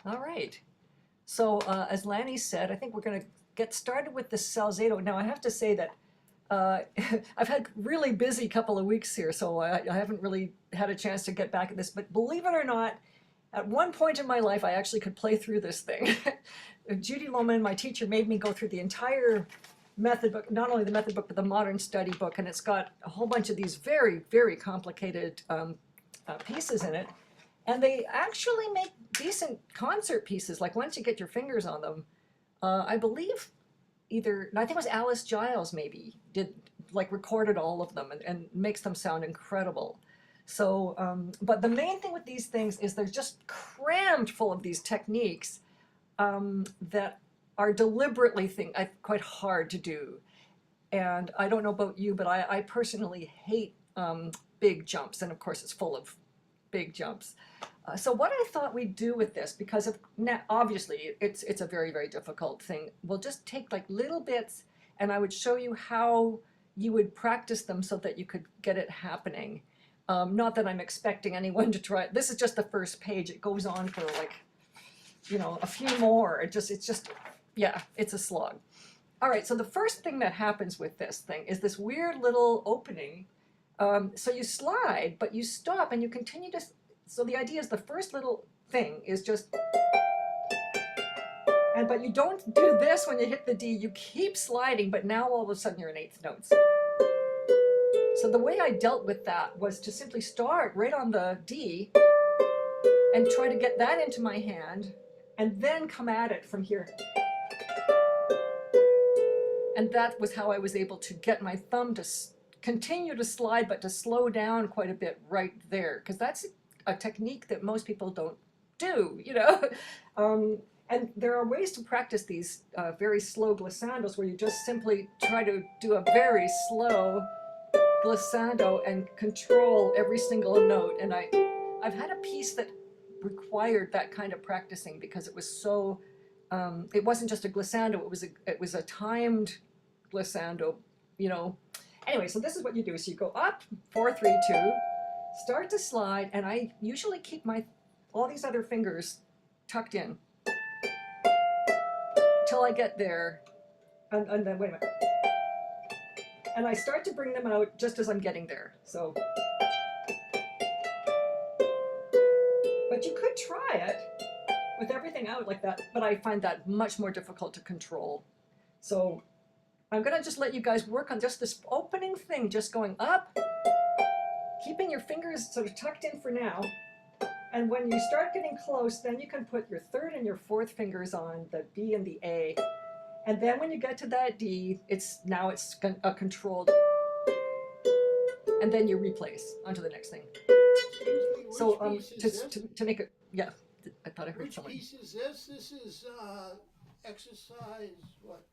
All right. So as Lanny said, I think we're going to get started with the Salzedo. Now I have to say that uh, I've had really busy couple of weeks here, so I haven't really had a chance to get back at this. But believe it or not, at one point in my life, I actually could play through this thing. Judy Lohman, my teacher, made me go through the entire method book, not only the method book, but the modern study book. And it's got a whole bunch of these very, very complicated pieces in it. And they actually make decent concert pieces. Like once you get your fingers on them, I believe I think it was Alice Giles maybe, did like recorded all of them and makes them sound incredible. So, but the main thing with these things is they're just crammed full of these techniques that are deliberately quite hard to do. And I don't know about you, but I personally hate big jumps. And of course, it's full of big jumps. So what I thought we'd do with this, because obviously it's a very, very difficult thing, we'll just take like little bits and I would show you how you would practice them so that you could get it happening. Not that I'm expecting anyone to try. This is just the first page. It goes on for like, a few more. It's just, yeah, it's a slog. All right, so the first thing that happens with this thing is this weird little opening. So you slide, but you stop and you continue to. So the idea is the first little thing is just, but you don't do this when you hit the D. You keep sliding, but now all of a sudden you're in eighth notes. So the way I dealt with that was to simply start right on the D and try to get that into my hand and then come at it from here. And that was how I was able to get my thumb to continue to slide, but to slow down quite a bit right there, because that's a technique that most people don't do. And there are ways to practice these very slow glissandos where you just simply try to do a very slow glissando and control every single note. And I've had a piece that required that kind of practicing because it was so, it wasn't just a glissando, it was a timed glissando, you know. Anyway, so this is what you do. So you go up, 4, 3, 2, start to slide, and I usually keep all these other fingers tucked in till I get there, and then, wait a minute. And I start to bring them out just as I'm getting there, so. But you could try it with everything out like that, but I find that much more difficult to control. So I'm gonna just let you guys work on just this opening thing, just going up, keeping your fingers sort of tucked in for now. And when you start getting close, then you can put your third and your fourth fingers on the B and the A. And then when you get to that D, it's a controlled, and then you replace onto the next thing. Excuse me, So which piece is this? to make it, yeah, I thought I heard Which someone. piece is this? This is exercise, what,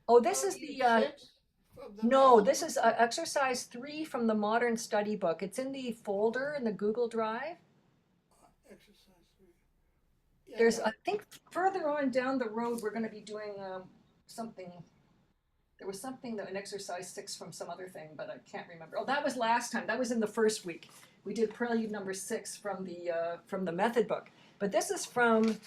Oh, this is the, 106 from the no, method this book? is exercise 3 from the modern study book. It's in the folder in the Google Drive. Exercise 3. Yeah, I There's, got I it. think further on down the road, we're going to be doing something. There was something that an exercise 6 from some other thing, but I can't remember. Oh, that was last time. That was in the first week. We did prelude number 6 from the method book. But this is from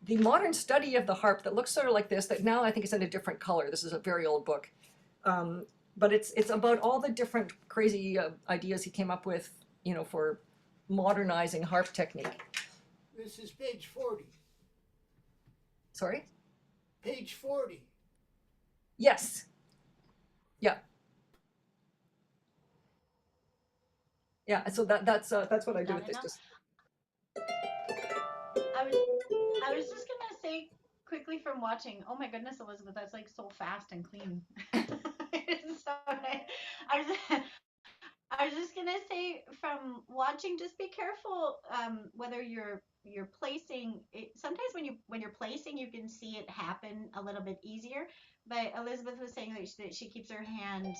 the modern study of the harp that looks sort of like this. That now I think is in a different color. This is a very old book, but it's about all the different crazy ideas he came up with, for modernizing harp technique. This is page 40. Sorry. Page 40. Yes. Yeah. Yeah. So that's what I do Got with it this. now. Just I was I was just gonna say quickly from watching. Oh my goodness, Elizabeth, that's like so fast and clean. It's so nice. I was I was just gonna say from watching, just be careful whether you're placing it. Sometimes when you're placing, you can see it happen a little bit easier. But Elizabeth was saying that she keeps her hand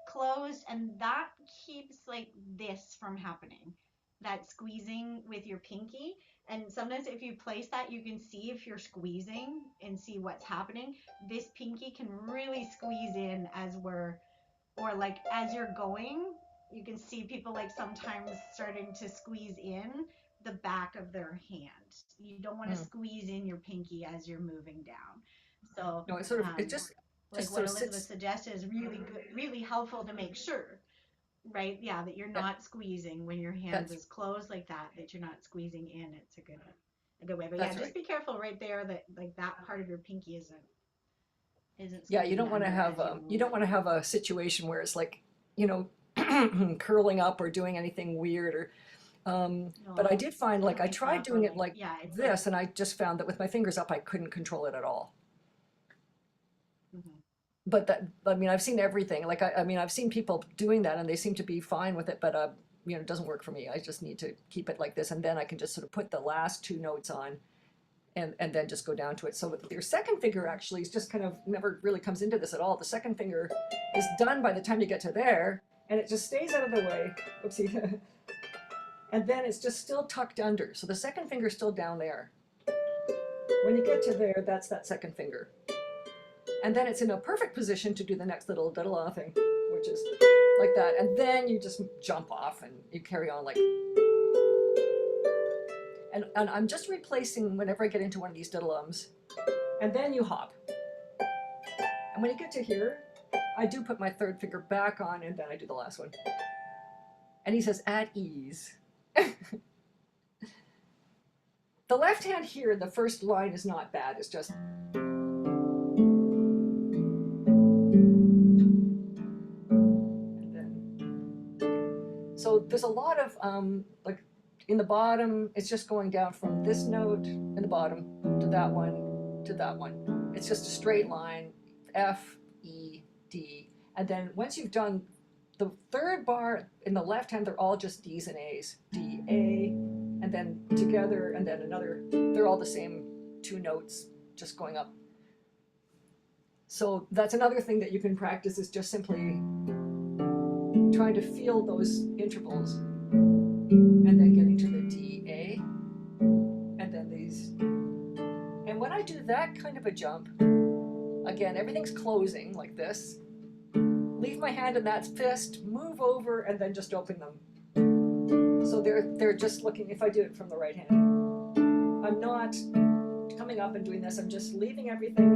closed, and that keeps like this from happening, that squeezing with your pinky. And sometimes if you place that, you can see if you're squeezing and see what's happening. This pinky can really squeeze in as we're, or like as you're going, you can see people like sometimes starting to squeeze in the back of their hand. You don't want to squeeze in your pinky as you're moving down. So, No, it sort of, it like sort what of Elizabeth sits. suggested is really good, really helpful to make sure, right? Yeah, that you're Yeah, not squeezing when your hands that's is closed like that. That you're not squeezing in. It's a good way. But yeah, that's just right. be careful right there that like that part of your pinky isn't Yeah, you squeezing don't want to under have as you're you don't want to moving. have a situation where it's like, you know, curling up or doing anything weird or but I No, did find, like, I coming tried doing it properly. like Yeah, it's like this, and I just found that with my fingers up, I couldn't control it at all. mhm. But that, I mean, I've seen everything. Like, I mean, I've seen people doing that, and they seem to be fine with it. But you know, it doesn't work for me. I just need to keep it like this, and then I can just sort of put the last two notes on, and then just go down to it. So your second finger actually is just kind of never really comes into this at all. The second finger is done by the time you get to there, and it just stays out of the way. Oopsie. And then it's just still tucked under. So the second finger's still down there. When you get to there, that's that second finger. And then it's in a perfect position to do the next little da-da-la thing, which is like that. And then you just jump off and you carry on like, and I'm just replacing whenever I get into one of these diddle-ums. And then you hop. And when you get to here, I do put my third finger back on, and then I do the last one. And he says, at ease. The left hand here, the first line is not bad. It's just. And then. So there's a lot of, like, in the bottom, it's just going down from this note in the bottom to that one to that one. It's just a straight line, F, E, D. And then once you've done the third bar in the left hand, they're all just D's and A's. D, A, and then together, and then another. They're all the same two notes just going up. So that's another thing that you can practice, is just simply trying to feel those intervals and then getting to the D, A, and then these. And when I do that kind of a jump, again, everything's closing like this. Leave my hand in that fist, move over, and then just open them. So they're just looking, if I do it from the right hand. I'm not coming up and doing this, I'm just leaving everything,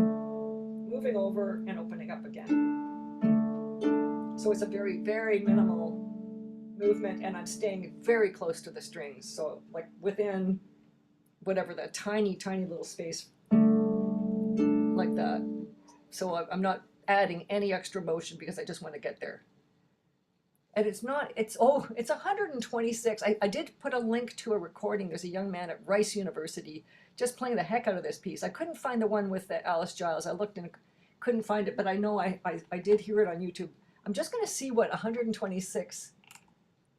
moving over, and opening up again. So it's a very, very minimal movement, and I'm staying very close to the strings. So like within whatever that tiny, tiny little space like that. So I'm not adding any extra motion because I just want to get there. And it's 126. I did put a link to a recording. There's a young man at Rice University just playing the heck out of this piece. I couldn't find the one with Alice Giles. I looked and couldn't find it, but I know I did hear it on YouTube. I'm just going to see what 126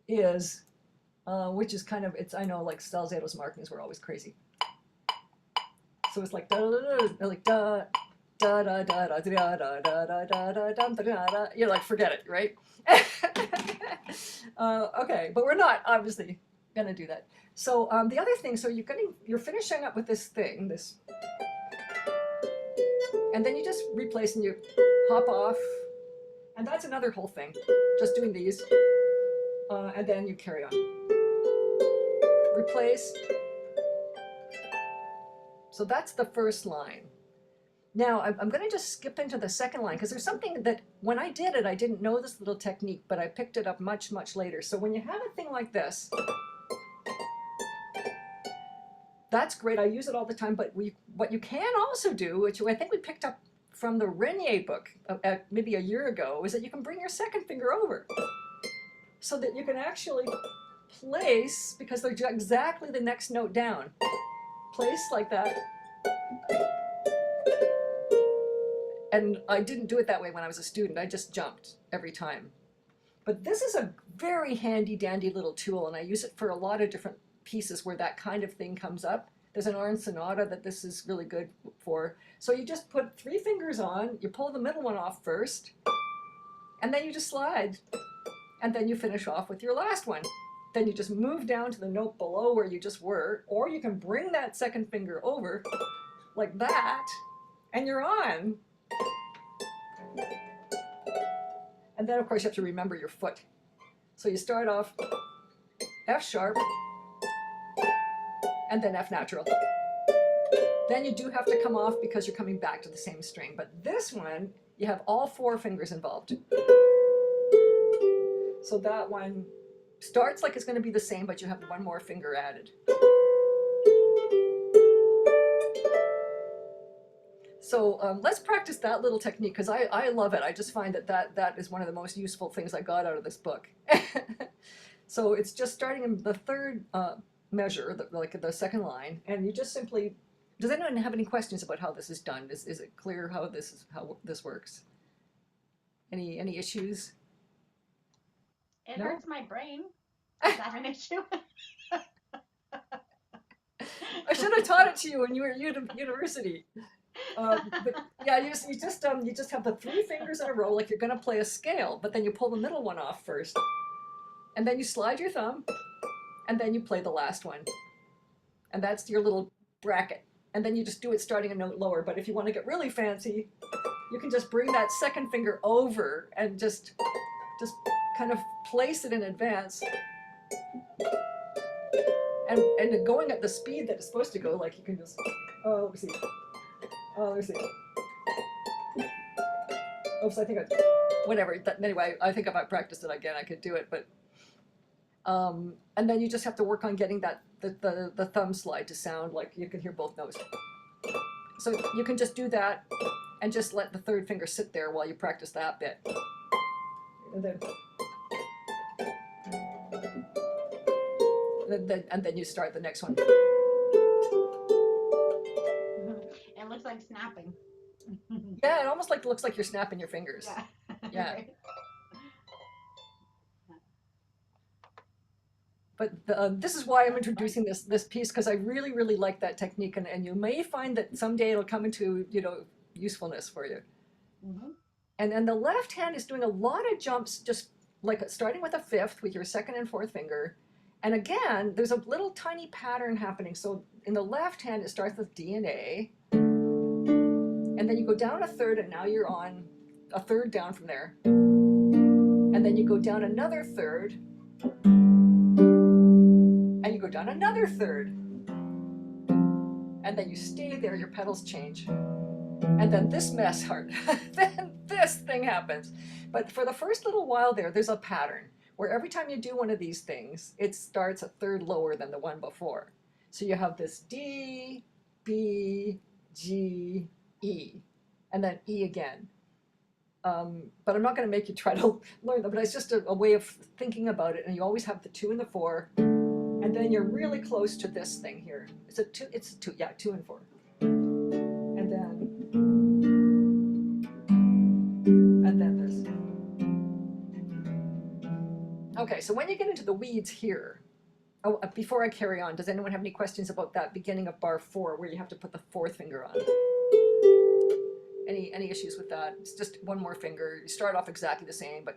is, which is kind of, I know, like Salzato's markings were always crazy. So it's like da da da, like da da da da da da da da da da da da da. You're like, forget it, right? Okay, but we're not obviously gonna do that. So the other thing, so you're finishing up with this thing, and then you just replace and you hop off, and that's another whole thing. Just doing these, and then you carry on. Replace. So that's the first line. Now, I'm going to just skip into the second line because there's something that when I did it, I didn't know this little technique, but I picked it up much, much later. So when you have a thing like this, that's great. I use it all the time. But what you can also do, which I think we picked up from the Renier book maybe a year ago, is that you can bring your second finger over so that you can actually place, because they're exactly the next note down. Place like that. And I didn't do it that way when I was a student. I just jumped every time. But this is a very handy dandy little tool, and I use it for a lot of different pieces where that kind of thing comes up. There's an Orange Sonata that this is really good for. So you just put 3 fingers on, you pull the middle one off first, and then you just slide. And then you finish off with your last one. Then you just move down to the note below where you just were, or you can bring that second finger over like that, and you're on. And then, of course, you have to remember your foot. So you start off F sharp, and then F natural. Then you do have to come off because you're coming back to the same string. But this one, you have all 4 fingers involved. So that one starts like it's going to be the same, but you have 1 more finger added. So let's practice that little technique, because I love it. I just find that is one of the most useful things I got out of this book. So it's just starting in the 3rd measure, like the 2nd line, and you just simply, does anyone have any questions about how this is done? Is it clear how this works? Any issues? It No? hurts my brain. Is that an issue? I should have taught it to you when you were at university. But yeah, you just have the 3 fingers in a row like you're going to play a scale, but then you pull the middle one off first, and then you slide your thumb, and then you play the last one, and that's your little bracket. And then you just do it starting a note lower. But if you want to get really fancy, you can just bring that 2nd finger over and just kind of place it in advance. And going at the speed that it's supposed to go, like you can just, oh, let me see. Oh, let me see. Oops, I think whatever. Anyway, I think if I practiced it again, I could do it. But and then you just have to work on getting the thumb slide to sound like you can hear both notes. So you can just do that and just let the 3rd finger sit there while you practice that bit. And then you start the next one. It looks like snapping. Yeah, it almost looks like you're snapping your fingers. Yeah. Yeah. Right. But this is why I'm introducing this piece, because I really, really like that technique, and you may find that someday it'll come into usefulness for you. Mm-hmm. And then the left hand is doing a lot of jumps, just like starting with a 5th with your 2nd and 4th finger. And again, there's a little tiny pattern happening. So in the left hand, it starts with D and A, and then you go down a 3rd, and now you're on a 3rd down from there. And then you go down another 3rd, and you go down another 3rd, and then you stay there, your pedals change, and then this mess then this thing happens. But for the first little while there's a pattern where every time you do one of these things, it starts a 3rd lower than the one before. So you have this D, B, G, E, and then E again. But I'm not going to make you try to learn them, but it's just a way of thinking about it, and you always have the 2 and the 4. And then you're really close to this thing here. It's a 2, yeah, 2 and 4. And then this. Okay, so when you get into the weeds here, before I carry on, does anyone have any questions about that beginning of bar 4 where you have to put the 4th finger on? Any issues with that? It's just 1 more finger. You start off exactly the same, but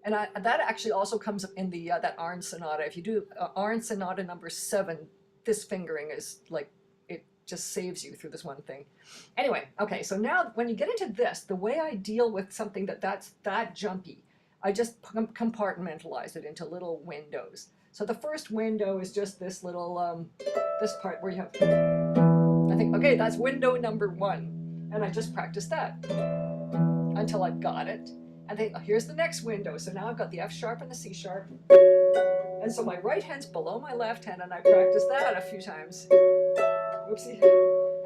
and that actually also comes up in the that Arn Sonata. If you do Arn Sonata number 7, this fingering is like, it just saves you through this one thing. Anyway, okay, so now when you get into this, the way I deal with something that's that jumpy, I just compartmentalize it into little windows. So the first window is just this little, this part where you have, I think, okay, that's window number 1. And I just practice that until I've got it. And then here's the next window. So now I've got the F sharp and the C sharp. And so my right hand's below my left hand, and I practice that a few times. Oopsie.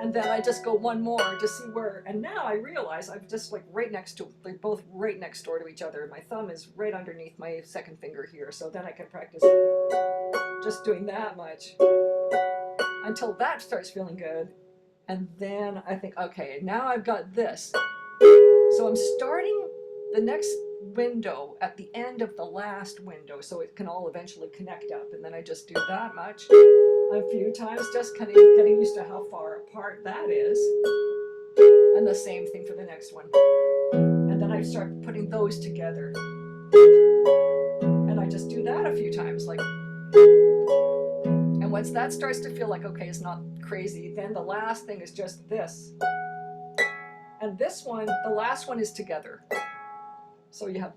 And then I just go 1 more to see where, and now I realize I'm just like right next to, they're both right next door to each other. My thumb is right underneath my 2nd finger here. So then I can practice just doing that much until that starts feeling good. And then I think, okay, now I've got this. So I'm starting the next window at the end of the last window, so it can all eventually connect up. And then I just do that much a few times, just kind of getting used to how far apart that is. And the same thing for the next one. And then I start putting those together. And I just do that a few times, like. And once that starts to feel like, okay, it's not crazy, then the last thing is just this. And this one, the last one is together. So you have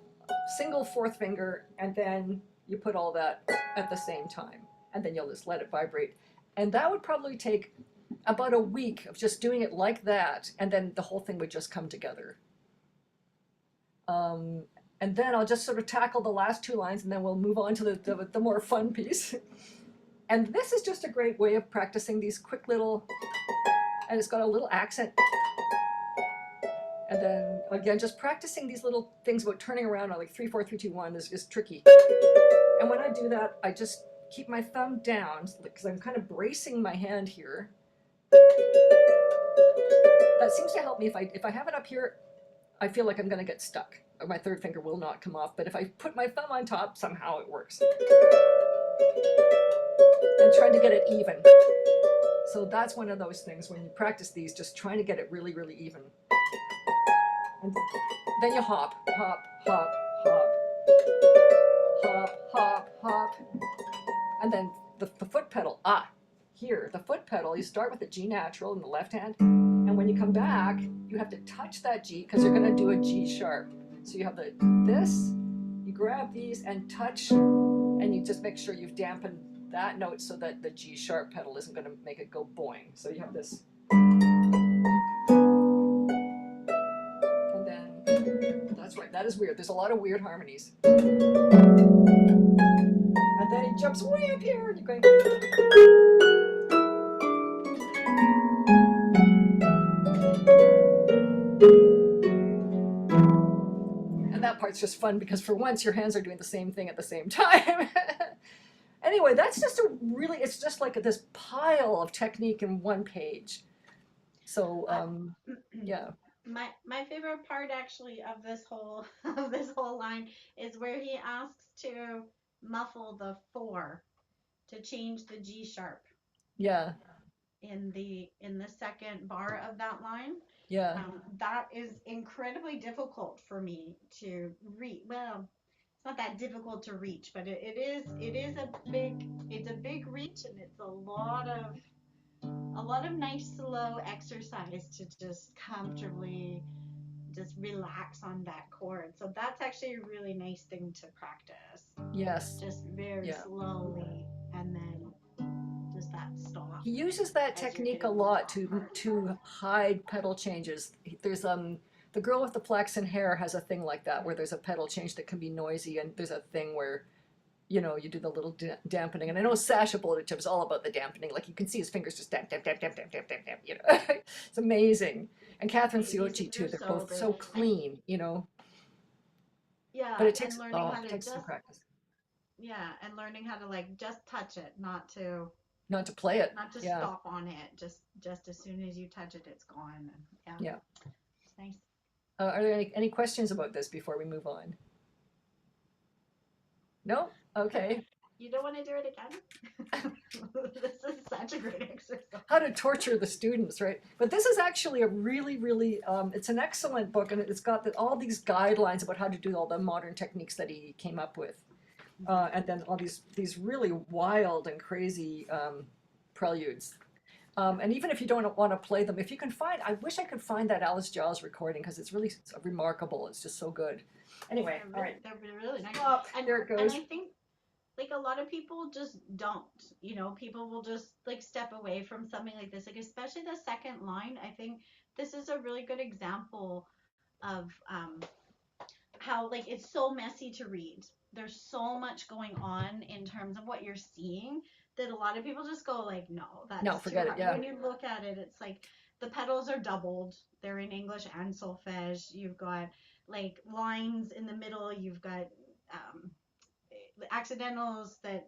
single fourth finger, and then you put all that at the same time, and then you'll just let it vibrate. And that would probably take about a week of just doing it like that, and then the whole thing would just come together. Um, and then I'll just sort of tackle the last two lines, and then we'll move on to the more fun piece. And this is just a great way of practicing these quick little, and it's got a little accent. And then again, just practicing these little things about turning around on like 3, 4, 3, 2, 1 is tricky. And when I do that, I just keep my thumb down because I'm kind of bracing my hand here. That seems to help me. If I have it up here, I feel like I'm going to get stuck. Or my third finger will not come off. But if I put my thumb on top, somehow it works. And trying to get it even. So that's one of those things when you practice these, just trying to get it really, really even. And then you hop, hop, hop, hop, hop, hop, hop. And then the foot pedal, here, the foot pedal, you start with the G natural in the left hand. And when you come back, you have to touch that G because you're going to do a G sharp. So you have this, you grab these and touch, and you just make sure you've dampened that note so that the G sharp pedal isn't going to make it go boing. So you have this. And then, that's right, that is weird. There's a lot of weird harmonies. And then he jumps way up here, and you're going. And that part's just fun because for once your hands are doing the same thing at the same time. Anyway, that's just it's just like this pile of technique in one page. So, yeah. My favorite part actually of this whole of this whole line is where he asks to muffle the 4 to change the G sharp. Yeah. In the second bar of that line. Yeah. That is incredibly difficult for me to reach. Well, it's not that difficult to reach, but it is a big reach, and it's a lot of nice slow exercise to just comfortably just relax on that chord. So that's actually a really nice thing to practice. Yes. Just very slowly, and then just that stop. He uses that technique a lot to hide pedal changes. There's the girl with the flaxen hair has a thing like that where there's a pedal change that can be noisy, and there's a thing where you do the little dampening. And I know Sasha Bullet is all about the dampening. Like you can see his fingers just damp, damp, damp, damp, damp, damp, damp, damp. It's amazing. And Catherine Siochi too. They're both so clean. Yeah, but it takes some practice. Yeah, and learning how to like just touch it, not to play it, not to stop on it. Just as soon as you touch it, it's gone. And, yeah, it's nice. Are there any questions about this before we move on? No? Okay. You don't want to do it again? This is such a great exercise. How to torture the students, right? But this is actually a really, really, it's an excellent book, and it's got all these guidelines about how to do all the modern techniques that he came up with. And then all these really wild and crazy preludes. And even if you don't want to play them, if you can I wish I could find that Alice Giles recording because it's really remarkable. It's just so good. Anyway, all right. They're really nice. And there it goes. And I think like a lot of people just don't, people will just like step away from something like this. Like especially the second line, I think this is a really good example of how like it's so messy to read. There's so much going on in terms of what you're seeing that a lot of people just go like, no, forget it. Yeah. When you look at it, it's like the pedals are doubled. They're in English and solfege. You've got like lines in the middle. You've got accidentals that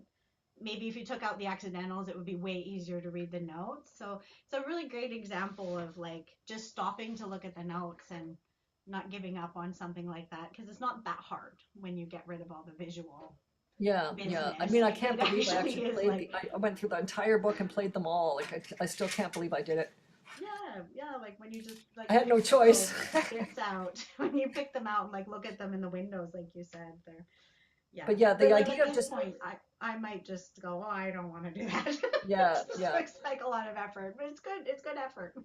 maybe if you took out the accidentals, it would be way easier to read the notes. So it's a really great example of like just stopping to look at the notes and not giving up on something like that, because it's not that hard when you get rid of all the visual. Yeah. I mean, I can't believe I actually played. I went through the entire book and played them all. Like I still can't believe I did it. Yeah, like when you just like I had no choice. It's out when you pick them out and like look at them in the windows, like you said. They're But yeah, the idea at of just point, I might just go, I don't want to do that. Yeah. It looks like a lot of effort, but it's good. It's good effort.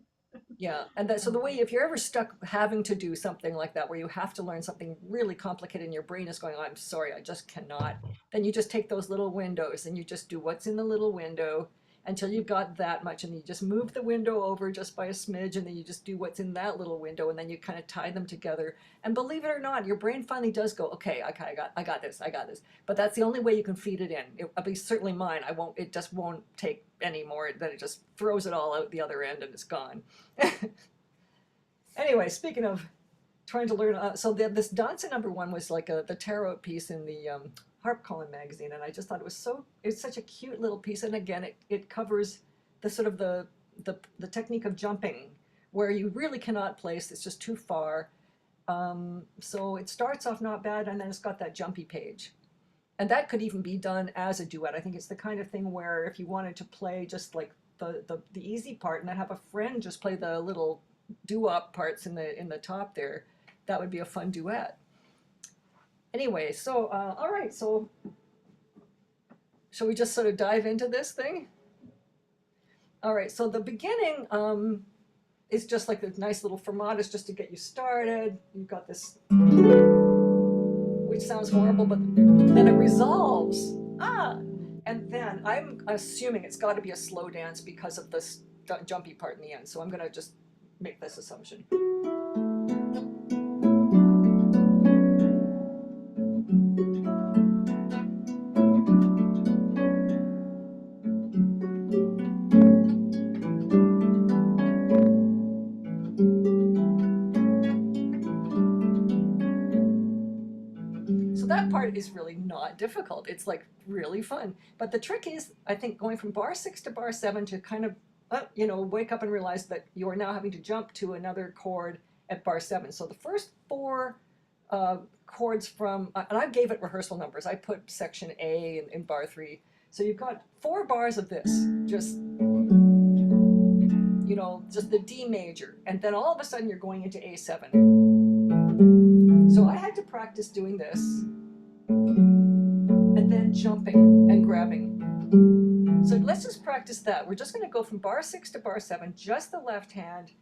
Yeah, and that, so the way, if you're ever stuck having to do something like that, where you have to learn something really complicated and your brain is going, I'm sorry, I just cannot, then you just take those little windows and you just do what's in the little window until you've got that much, and you just move the window over just by a smidge, and then you just do what's in that little window, and then you kind of tie them together. And believe it or not, your brain finally does go, okay, I got this, I got this. But that's the only way you can feed it in. At least certainly mine, I won't, it just won't take any more, then it just throws it all out the other end and it's gone. Anyway, speaking of trying to learn, so this Danza #1 was like the tarot piece in the Harp Column magazine, and I just thought it's such a cute little piece, and again, it covers the sort of the technique of jumping, where you really cannot place, it's just too far. So it starts off not bad, and then it's got that jumpy page. And that could even be done as a duet. I think it's the kind of thing where if you wanted to play just like the easy part and then have a friend just play the little doo-wop parts in the top there, that would be a fun duet. Anyway, so all right, so shall we just sort of dive into this thing? All right, so the beginning is just like the nice little fermatas just to get you started. You've got this, which sounds horrible, but then it resolves. And then I'm assuming it's got to be a slow dance because of this jumpy part in the end. So I'm going to just make this assumption. So that part is really not difficult. It's like really fun. But the trick is, I think, going from bar 6 to bar 7 to kind of, wake up and realize that you're now having to jump to another chord at bar 7. So the first 4 chords from, and I gave it rehearsal numbers. I put section A in bar 3. So you've got 4 bars of this, just the D major. And then all of a sudden you're going into A7. So I had to practice doing this and then jumping and grabbing. So let's just practice that. We're just going to go from bar 6 to bar 7, just the left hand,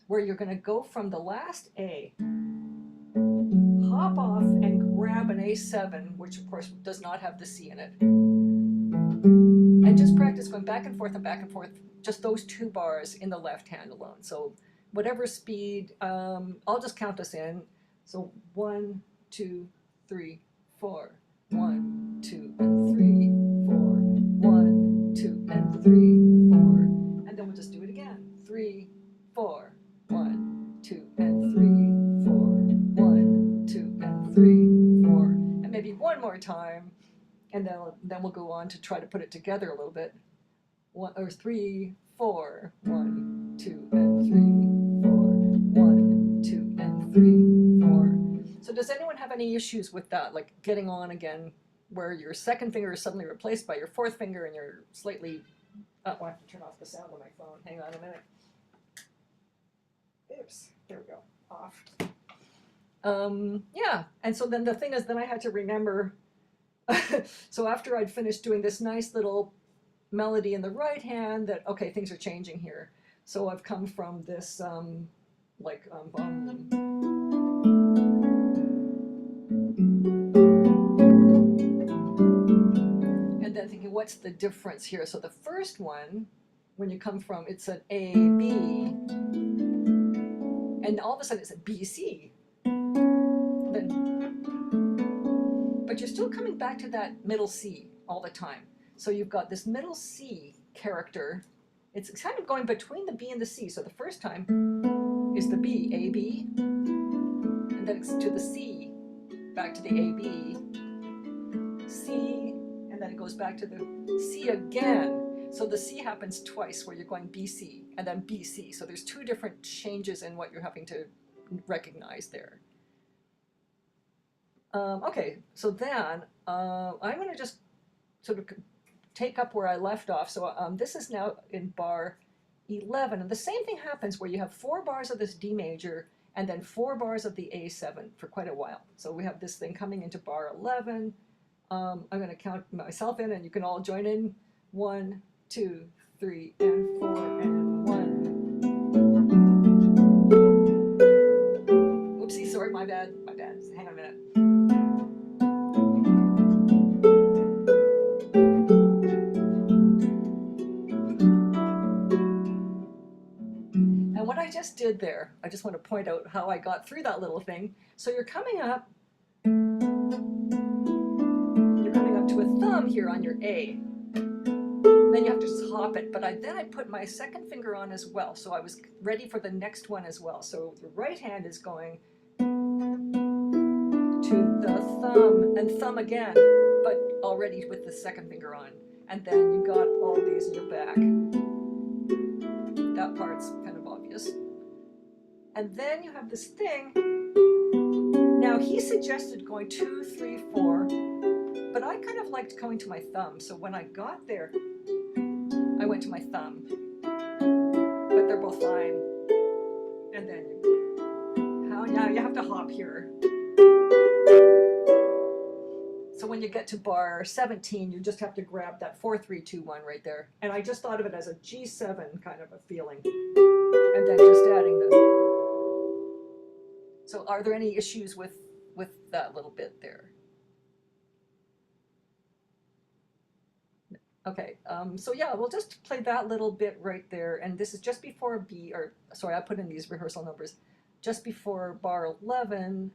where you're going to go from the last A, hop off and grab an A7, which of course does not have the C in it. And just practice going back and forth, just those 2 bars in the left hand alone. So whatever speed, I'll just count us in. So 1, 2, 3, 4, 1, 2, and 3, 4, 1, 2, and 3, 4, and then we'll just do it again. 3, 4, 1, 2, and 3, 4, 1, 2, and 3, 4, and maybe one more time, and then we'll go on to try to put it together a little bit. 1 or 3, 4, 1, 2, and 3, 4, 1, 2, and 3. So does anyone have any issues with that, like getting on again, where your second finger is suddenly replaced by your 4th finger and you're slightly, I have to turn off the sound on my phone, hang on a minute. Oops, there we go, off. Yeah, and so then the thing is, then I had to remember, so after I'd finished doing this nice little melody in the right hand, that, okay, things are changing here. So I've come from this, and then thinking, what's the difference here? So the first one, when you come from, it's an A, B, and all of a sudden it's a B, C. But you're still coming back to that middle C all the time. So you've got this middle C character. It's kind of going between the B and the C. So the first time is the B, A, B, and then it's to the C, back to the A, B, C, and then it goes back to the C again. So the C happens twice, where you're going B, C, and then B, C. So there's 2 different changes in what you're having to recognize there. Okay, so then I'm going to just sort of take up where I left off. So this is now in bar 11, and the same thing happens where you have 4 bars of this D major and then 4 bars of the A7 for quite a while. So we have this thing coming into bar 11. I'm going to count myself in, and you can all join in. 1, 2, 3, and 4, and 1, my bad. Hang on a minute. And what I just did there, I just want to point out how I got through that little thing. So you're coming up to a thumb here on your A. Then you have to just hop it, but then I put my second finger on as well, so I was ready for the next one as well. So the right hand is going to the thumb and thumb again, but already with the second finger on. And then you got all these in your back. That part's kind of obvious. And then you have this thing. Now he suggested going 2, 3, 4, but I kind of liked going to my thumb. So when I got there, I went to my thumb, but they're both fine. And then now you have to hop here. So when you get to bar 17, you just have to grab that 4, 3, 2, 1 right there. And I just thought of it as a G7 kind of a feeling. And then just adding the. So are there any issues with that little bit there? Okay, so yeah, we'll just play that little bit right there. And this is just before B, or sorry, I put in these rehearsal numbers. Just before bar 11,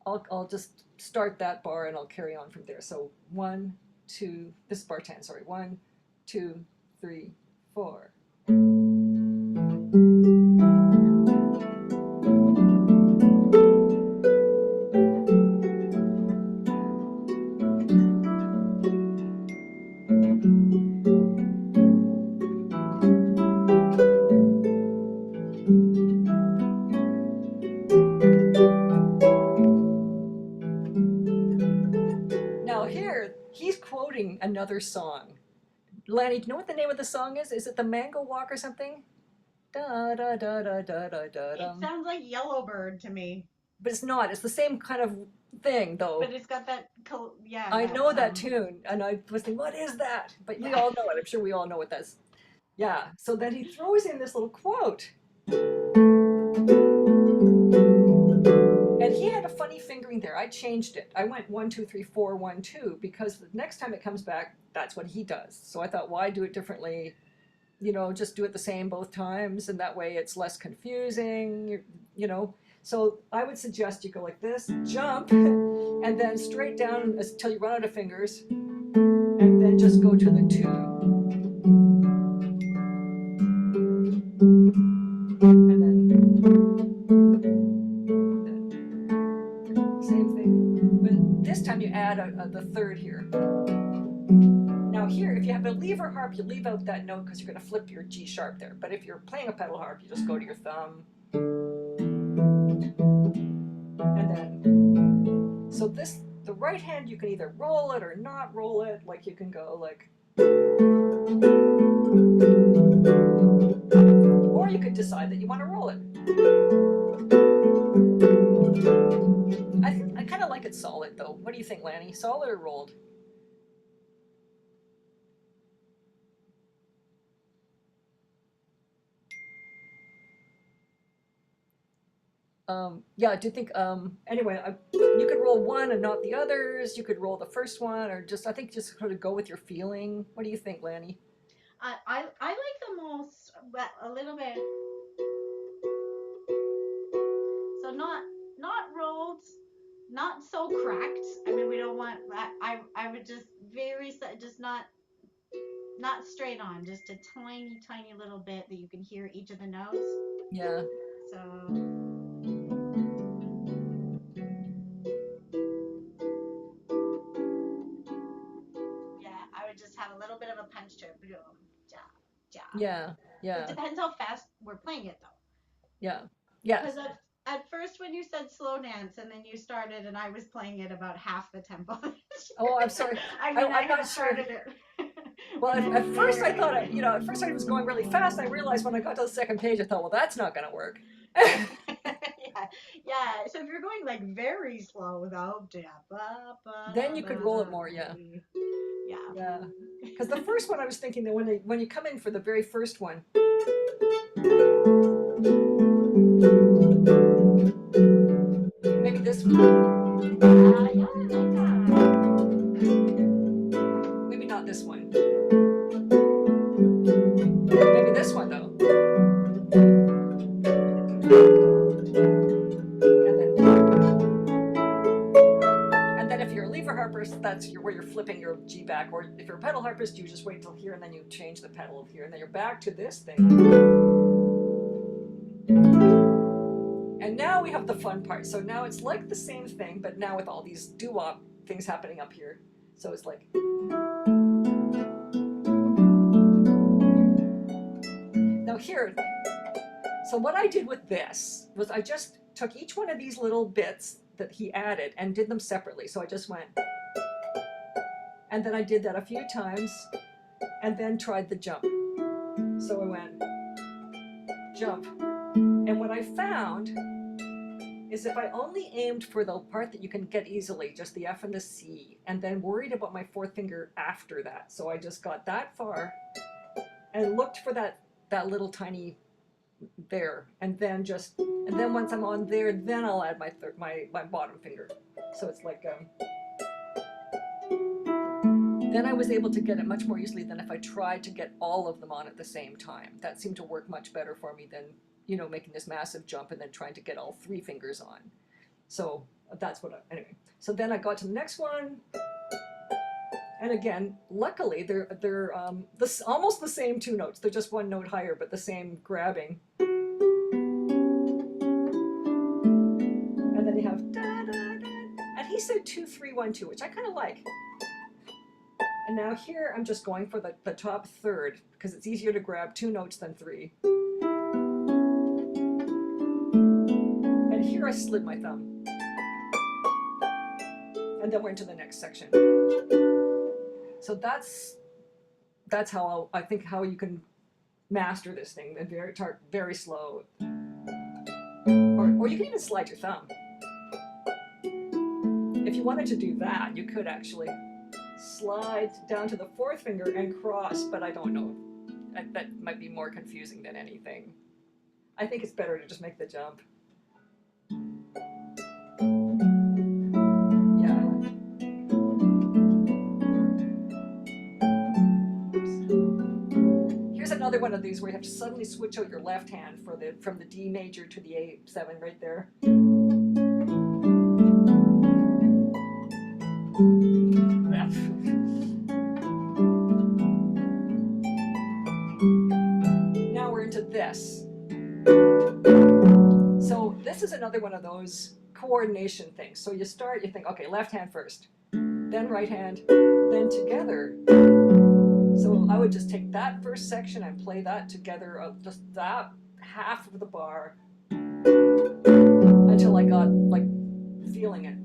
I'll just start that bar and I'll carry on from there. So 1, 2, this is bar 10, sorry. 1, 2, 3, 4. Now here, he's quoting another song. Lanny, do you know what the name of the song is? Is it the Mango Walk or something? Da da da da da da da. It sounds like Yellowbird to me. But it's not. It's the same kind of thing, though. But it's got that, yeah. I know that tune, and I was thinking, what is that? But we all know it. I'm sure we all know what that's. Yeah. So then he throws in this little quote. And he had a funny fingering there. I changed it. I went 1, 2, 3, 4, 1, 2, because the next time it comes back, that's what he does. So I thought, why do it differently? You know, just do it the same both times, and that way it's less confusing, you know. So I would suggest you go like this, jump, and then straight down until you run out of fingers, and then just go to the 2. And then same thing. But this time you add the third here. Now here, if you have a lever harp, you leave out that note because you're going to flip your G sharp there. But if you're playing a pedal harp, you just go to your thumb. And then, so this, the right hand, you can either roll it or not roll it. Like you can go like, or you could decide that you want to roll it. I kind of like it solid though. What do you think, Lanny? Solid or rolled? Yeah, do you think, anyway, you could roll one and not the others. You could roll the first one, or just, I think just sort of go with your feeling. What do you think, Lanny? I like the most, but a little bit. So not rolled, not so cracked. I mean, we don't want that. I would just just not straight on, just a tiny little bit that you can hear each of the notes. Yeah. So. Yeah, I would just have a little bit of a punch to it. Boom, ja, ja. Yeah, yeah. It depends how fast we're playing it, though. Yeah, yes. Because at first when you said slow dance and then you started and I was playing it about half the tempo. Oh, I'm sorry. I'm not sure. It. Well, at first I thought, at first I was going really fast. I realized when I got to the second page, I thought, well, that's not going to work. Yeah. So if you're going like very slow, though, then you could roll it more, yeah. Yeah. Because the first one I was thinking that when you come in for the very first one, maybe this Yeah, I like that. Maybe not this one. Maybe this one though. And then if you're a lever harpist, that's where you're flipping your G back. Or if you're a pedal harpist, you just wait till here and then you change the pedal of here, and then you're back to this thing. And now we have the fun part. So now it's like the same thing, but now with all these doo-wop things happening up here. So it's like. Now here, so what I did with this was I just took each one of these little bits that he added and did them separately. So I just went, and then I did that a few times and then tried the jump. So I went, jump. And what I found is if I only aimed for the part that you can get easily, just the F and the C, and then worried about my fourth finger after that. So I just got that far and looked for that little tiny there, and then once I'm on there, then I'll add my bottom finger. So it's like then I was able to get it much more easily than if I tried to get all of them on at the same time. That seemed to work much better for me than, you know, making this massive jump and then trying to get all three fingers on. So that's what anyway. So then I got to the next one. And again, luckily, they're almost the same two notes. They're just one note higher, but the same grabbing. And then you have da da da. And he said 2 3 1 2, which I kind of like. And now here I'm just going for the top third because it's easier to grab 2 notes than 3. And here I slid my thumb. And then we're into the next section. So that's how I think how you can master this thing, and very slow. Or you can even slide your thumb. If you wanted to do that, you could actually slide down to the fourth finger and cross, but I don't know. That might be more confusing than anything. I think it's better to just make the jump. Yeah. Oops. Here's another one of these where you have to suddenly switch out your left hand from the D major to the A7 right there. Now we're into this. So this is another one of those coordination things. So you start, you think, okay, left hand first, then right hand, then together. So I would just take that first section and play that together, just that half of the bar until I got like feeling it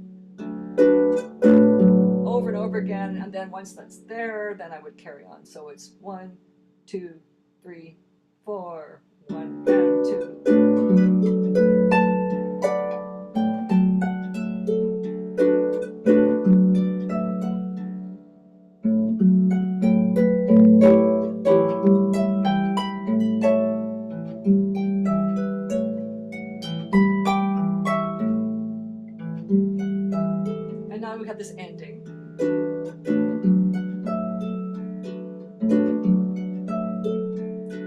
over and over again. And then once that's there, then I would carry on. So it's 1, 2, 3, 4, 1 and 2. And now we have this ending.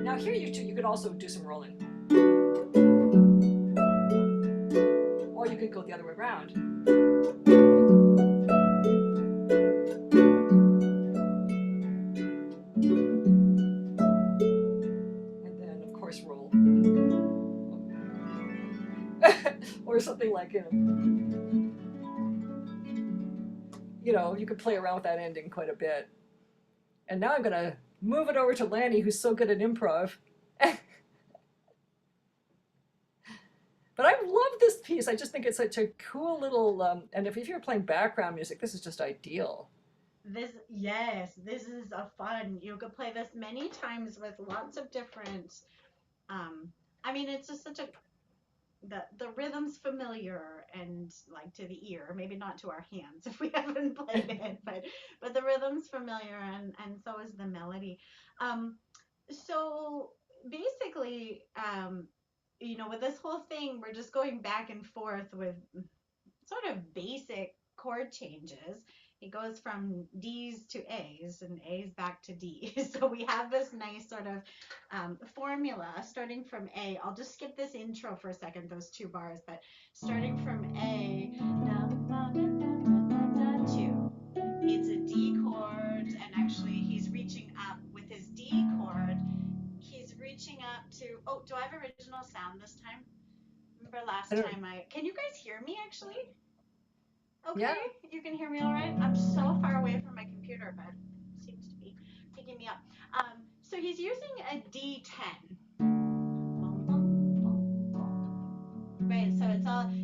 Now here you could also do some rolling. Or you could go the other way around. And then of course roll. Or something like, you could play around with that ending quite a bit. And now I'm gonna move it over to Lanny, who's so good at improv. But I love this piece. I just think it's such a cool little, and if you're playing background music, this is just ideal. This is a fun. You could play this many times with lots of different. I mean, it's just such a the rhythm's familiar and like to the ear, maybe not to our hands if we haven't played it, but the rhythm's familiar and so is the melody. So basically, with this whole thing, we're just going back and forth with sort of basic chord changes. It goes from D's to A's and A's back to D. So we have this nice sort of formula starting from A. I'll just skip this intro for a second, those 2 bars, but starting from A, da, da, da, da, da, to, it's a D chord, and actually he's reaching up with his D chord. He's reaching up to, oh, do I have original sound this time? Remember last I don't. time can you guys hear me actually? Yeah. Okay, you can hear me all right? I'm so far away from my computer, but it seems to be picking me up. So he's using a D10. Right, so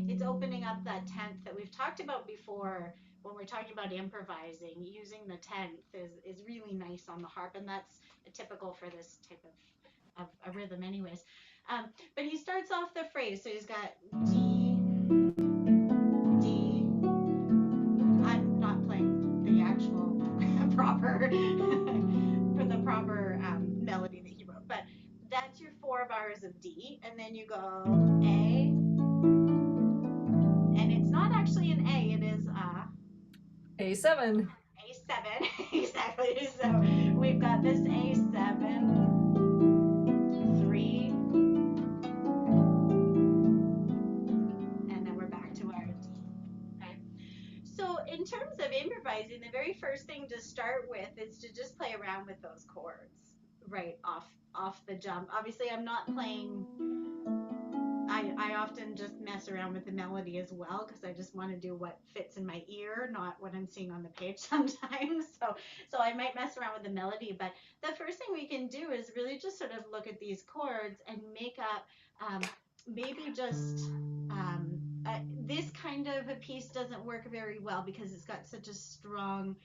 it's opening up that 10th that we've talked about before when we're talking about improvising. Using the 10th is really nice on the harp, and that's typical for this type of a rhythm anyways. But he starts off the phrase, so he's got D, D. I'm not playing the actual proper for the proper melody that he wrote, but that's your 4 bars of D, and then you go A, and it's not actually an A, it is A7. A7, exactly. So we've got this A7, 3, and then we're back to our D. Okay. So in terms of improvising, the very first thing to start with is to just play around with those chords right off the jump. Obviously, I'm not playing. I often just mess around with the melody as well because I just want to do what fits in my ear, not what I'm seeing on the page sometimes. So I might mess around with the melody, but the first thing we can do is really just sort of look at these chords and make up maybe just this kind of a piece doesn't work very well because it's got such a strong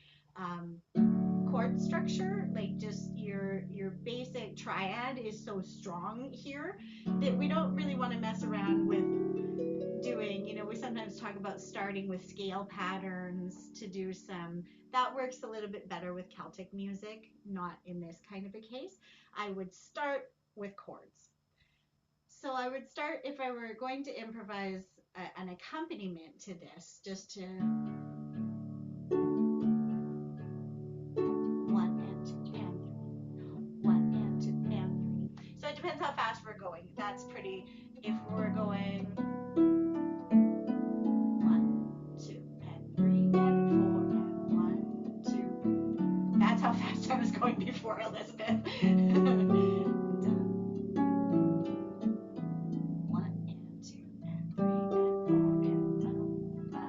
chord structure. Like just your basic triad is so strong here that we don't really want to mess around with doing, we sometimes talk about starting with scale patterns to do some, that works a little bit better with Celtic music, not in this kind of a case. I would start with chords. So I would start, if I were going to improvise an accompaniment to this, just to 1 and 2 and 3, 1 and 2 and 3. So it depends how fast we're going. That's pretty, if we're going 1, 2 and 3 and 4 and 1, 2. That's how fast I was going before, Elizabeth. 1 and 2 and 3 and 4 and 5.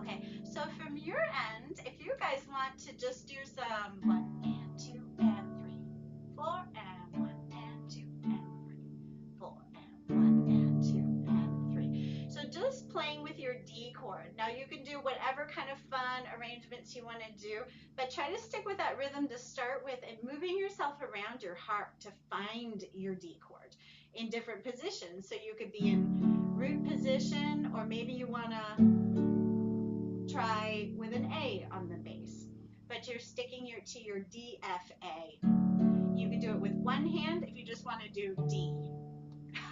Okay, so from your end, if you guys want to just do some 1 and 2 and 3, 4 and 1 and 2 and 3, 4 and 1 and 2 and 3. So just playing with your D chord. Now you can do whatever kind of fun arrangements you want to do, but try to stick with that rhythm to start with and moving yourself around your harp to find your D chord in different positions. So you could be in root position, or maybe you want to try with an A on the bass, but you're sticking to your D, F, A. You can do it with one hand if you just want to do D.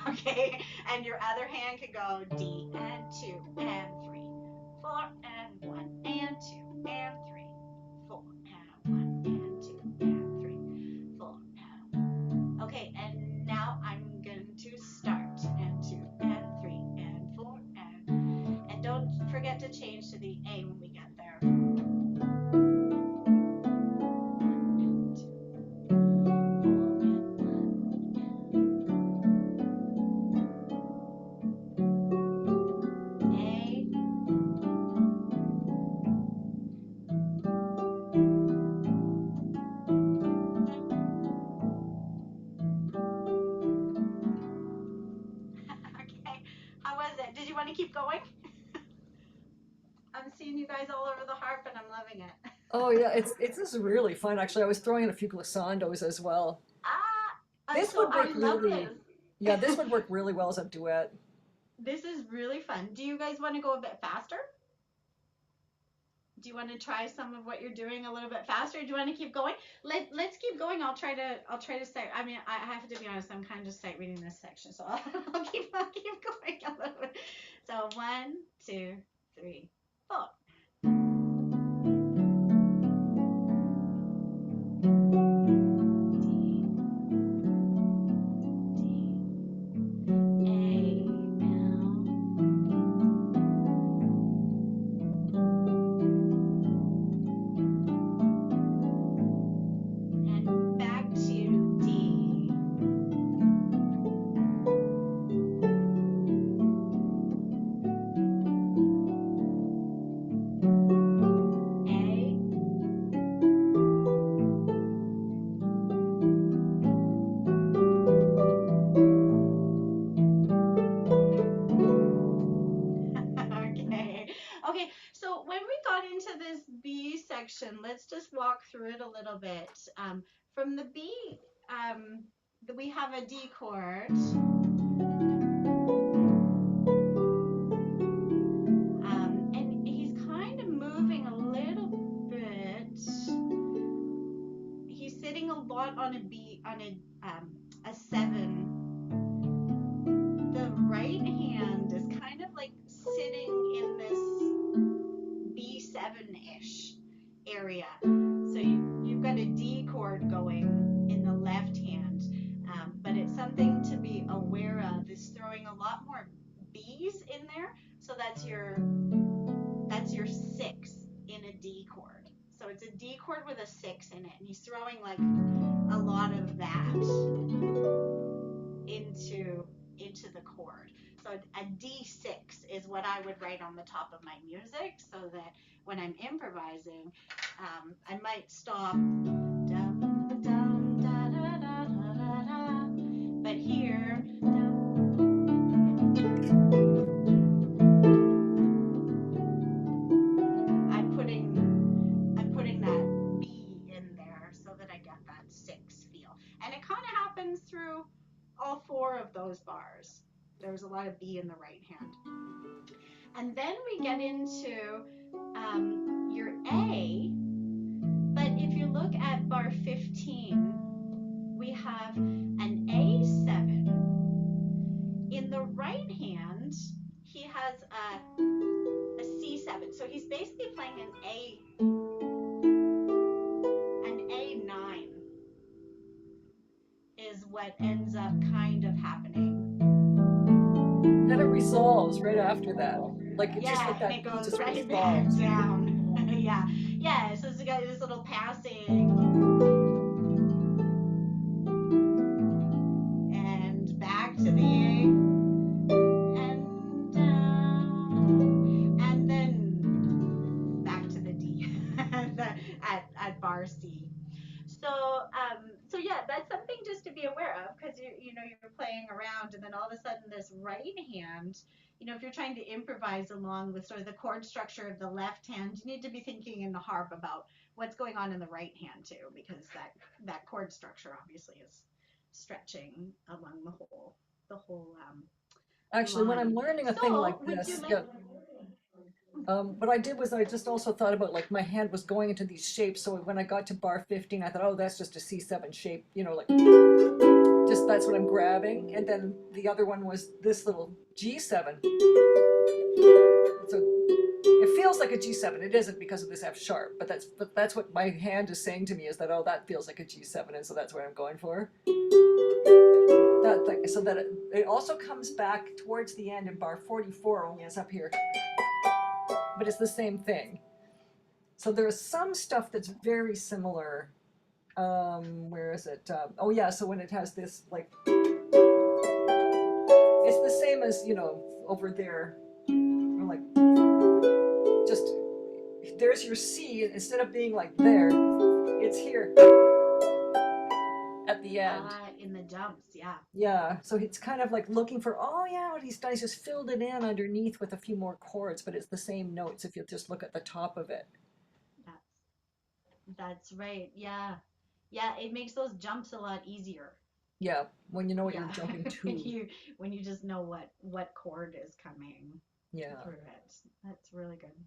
Okay, and your other hand could go D and 2 and 3, 4 and 1 and 2 and 3, 4 and 1 and 2 and 3, 4 and 1. Okay, and now I'm going to start and 2 and 3 and 4 and don't forget to change to the A when we get there. 1 and 2, 4 and 1. A. Okay, how was it? Did you want to keep going? I'm seeing you guys all over the harp and I'm loving it. Oh yeah, it's this is really fun. Actually, I was throwing in a few glissandos as well. This So would I work love really, this. yeah, this would work really well as a duet. This is really fun. Do you guys want to go a bit faster? Do you want to try some of what you're doing a little bit faster? Do you want to keep going? Let's keep going. I'll try to sight. I mean, I have to be honest. I'm kind of just sight reading this section, so I'll keep going a little bit. So 1, 2, 3, 4. Okay, so when we got into this B section, let's just walk through it a little bit. From the B, we have a D chord. And he's kind of moving a little bit. He's sitting a lot on a B, on a 7. The right hand is kind of like sitting in this B7-ish area. So you've got a D chord going in the left hand, but it's something to be aware of. Is throwing a lot more B's in there. So that's your 6 in a D chord. So it's a D chord with a 6 in it, and he's throwing like a lot of that into the chord. So a D6 is what I would write on the top of my music, so that when I'm improvising, I might stop, dum, dum, da, da, da, da, da, da. But here, I'm putting that B in there so that I get that 6 feel. And it kind of happens through all 4 of those bars. There's a lot of B in the right hand. And then we get into your A, but if you look at bar 15, we have an A7. In the right hand, he has a C7. So he's basically playing an A9 is what ends up kind of happening. Then it resolves right after that. Like it's just like Yeah, that it beat goes just right back resolves. down. Yeah. So it's got this little passing and back to the A and down, and then back to the D at bar C. So yeah, that's something just to be aware of, because you're playing around, and then all of a sudden this right hand, if you're trying to improvise along with sort of the chord structure of the left hand, you need to be thinking in the harp about what's going on in the right hand too, because that chord structure obviously is stretching along the whole Actually, when I'm line. learning a thing like So would you this, like? yeah, what I did was I just also thought about like my hand was going into these shapes. So when I got to bar 15, I thought, oh, that's just a C7 shape, like just that's what I'm grabbing. And then the other one was this little G7. So it feels like a G7. It isn't because of this F sharp, but that's what my hand is saying to me, is that, oh, that feels like a G7, and so that's what I'm going for. So that it also comes back towards the end in bar 44, only it's up here. But it's the same thing. So there's some stuff that's very similar. Where is it? Oh yeah, so when it has this, like, it's the same as, over there. Like, just, there's your C, instead of being like there, it's here at the end. In the jumps, yeah. Yeah, so it's kind of like looking for, oh yeah, what he's done is just filled it in underneath with a few more chords, but it's the same notes if you just look at the top of it. That's right. Yeah. Yeah, it makes those jumps a lot easier. Yeah, when you know what you're jumping to. when you just know what chord is coming Yeah. through it. That's really good.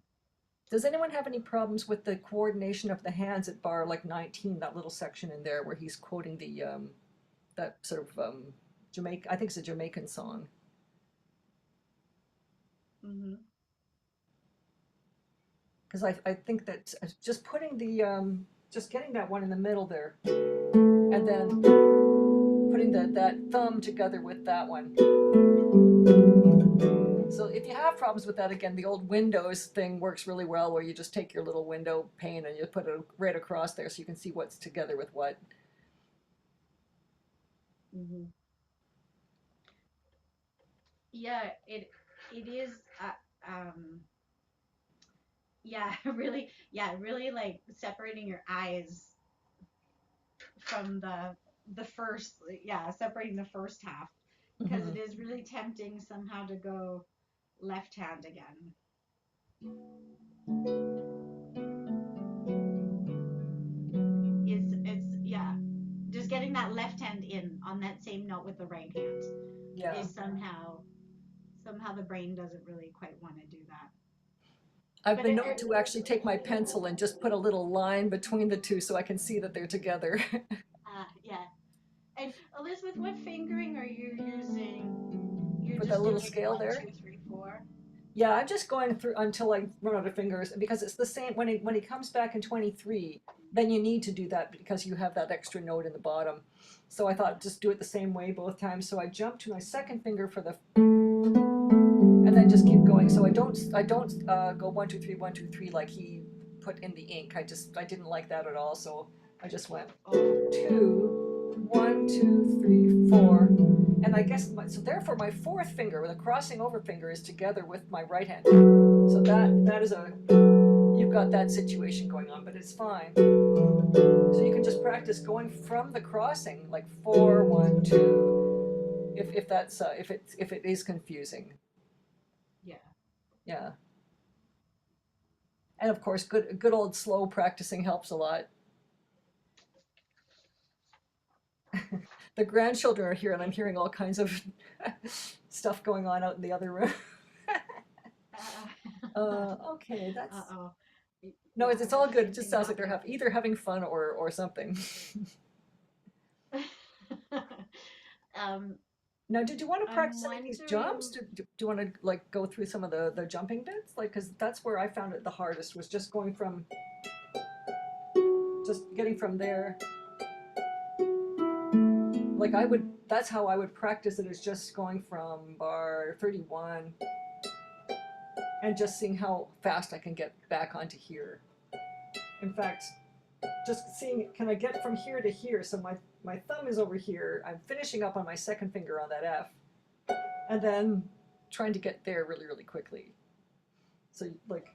Does anyone have any problems with the coordination of the hands at bar like 19, that little section in there where he's quoting the that sort of Jamaica, I think it's a Jamaican song. Hmm. Because I think that just putting the just getting that one in the middle there and then putting that thumb together with that one. So if you have problems with that, again, the old Windows thing works really well where you just take your little window pane and you put it right across there so you can see what's together with what. Hmm. Yeah, it is. Yeah, really like separating your eyes from the first, yeah, separating the first half, because Hmm. it is really tempting somehow to go left hand again. It's yeah, just getting that left hand in on that same note with the right hand Yeah. is somehow the brain doesn't really quite want to do that. I've But been known to actually take my pencil and just put a little line between the two so I can see that they're together. yeah. And Elizabeth, what fingering are you using? You're For that just little doing scale one, there. two, three, four. Yeah, I'm just going through until I run out of fingers because it's the same when he comes back in 23, then you need to do that because you have that extra note in the bottom. So I thought just do it the same way both times. So I jumped to my second finger for the and then just keep going. So I don't go 1 2 3 1 2 3 like he put in the ink. I didn't like that at all. So I just went Oh, 2 1 2 3 4, and I guess so. Therefore, my fourth finger, the crossing over finger, is together with my right hand. So that is a you've got that situation going on, but it's fine. So you can just practice going from the crossing, like 4 1 2, if that's if it is confusing. yeah. Yeah. And of course, good old slow practicing helps a lot. The grandchildren are here, and I'm hearing all kinds of stuff going on out in the other room. Okay, that's Uh-oh. no, Yeah, it's I have all the good. It same just thing sounds like they're happening. either having fun or something. um, Now, did you want to I'm practice any of these jumps? wondering. Do you want to like go through some of the jumping bits? Like, because that's where I found it the hardest was just going from just getting from there. Like I would, that's how I would practice it is just going from bar 31 and just seeing how fast I can get back onto here. In fact, just seeing can I get from here to here? So my thumb is over here. I'm finishing up on my second finger on that F, and then trying to get there really really quickly. So like,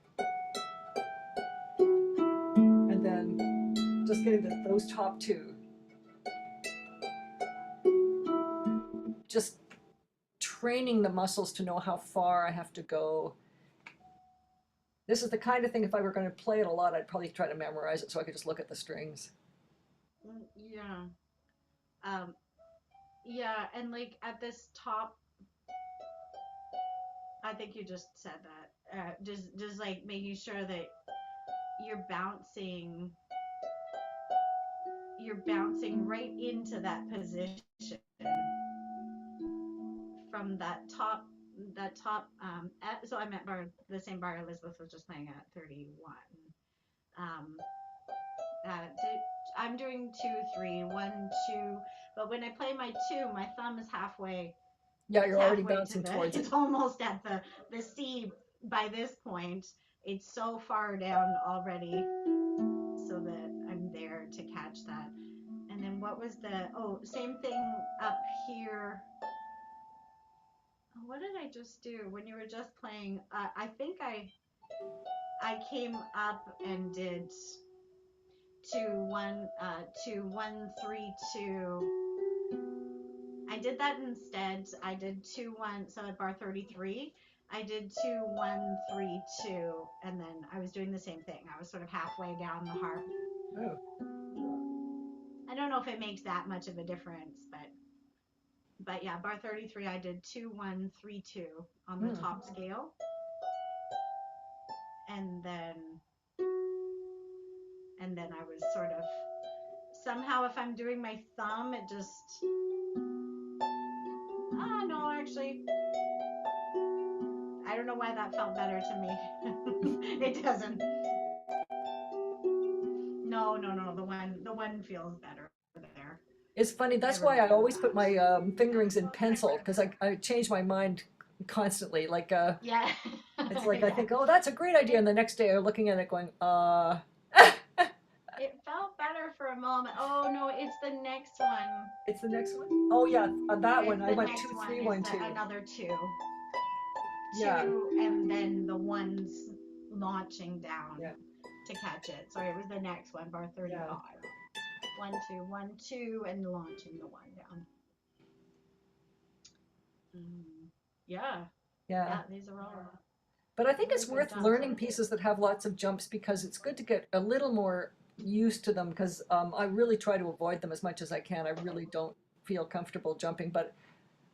and then just getting those top two. Just training the muscles to know how far I have to go. This is the kind of thing if I were going to play it a lot, I'd probably try to memorize it so I could just look at the strings. Yeah. Um, yeah, and like at this top, I think you just said that. Just like making sure that you're bouncing, you're bouncing right into that position from that top. So I'm at bar the same bar Elizabeth was just playing at 31. Um, did, I'm doing 2 3 1 2, but when I play my two, my thumb is halfway. Yeah, It's you're already halfway to bouncing the. towards it. It's almost at the C by this point. It's so far down already, so that I'm there to catch that. And then what was the? Oh, same thing up here. What did I just do when you were just playing? I think I came up and did 2 1 2 1 3 2. I did that instead. I did 2 1. So at bar 33, I did 2 1 3 2, and then I was doing the same thing. I was sort of halfway down the harp. Oh. I don't know if it makes that much of a difference, but yeah, bar 33, I did 2 1 3 2 on the Hmm. top scale. and then I was sort of somehow, if I'm doing my thumb, it just no, actually, I don't know why that felt better to me. It doesn't. No, no, no. The one feels better there. It's funny. I That's why I remember always put that. my fingerings in pencil because I change my mind constantly. Like Yeah. it's like I Yeah. think, oh, that's a great idea, and It the next day I'm looking at it going, it felt better for a moment. Oh no, it's the next one. it's the next one. Oh yeah, that one. It's I the went two, next one. three, It's one, two. another two. Yeah, Two, and then the ones launching down yeah, to catch it. Sorry, it was the next one, bar yeah, 35. 1, 2, 1, 2, and launching the one down. Mm, yeah, yeah. yeah, But I think these are it's good worth jumps. learning pieces that have lots of jumps because it's good to get a little more used to them because I really try to avoid them as much as I can. I really don't feel comfortable jumping, but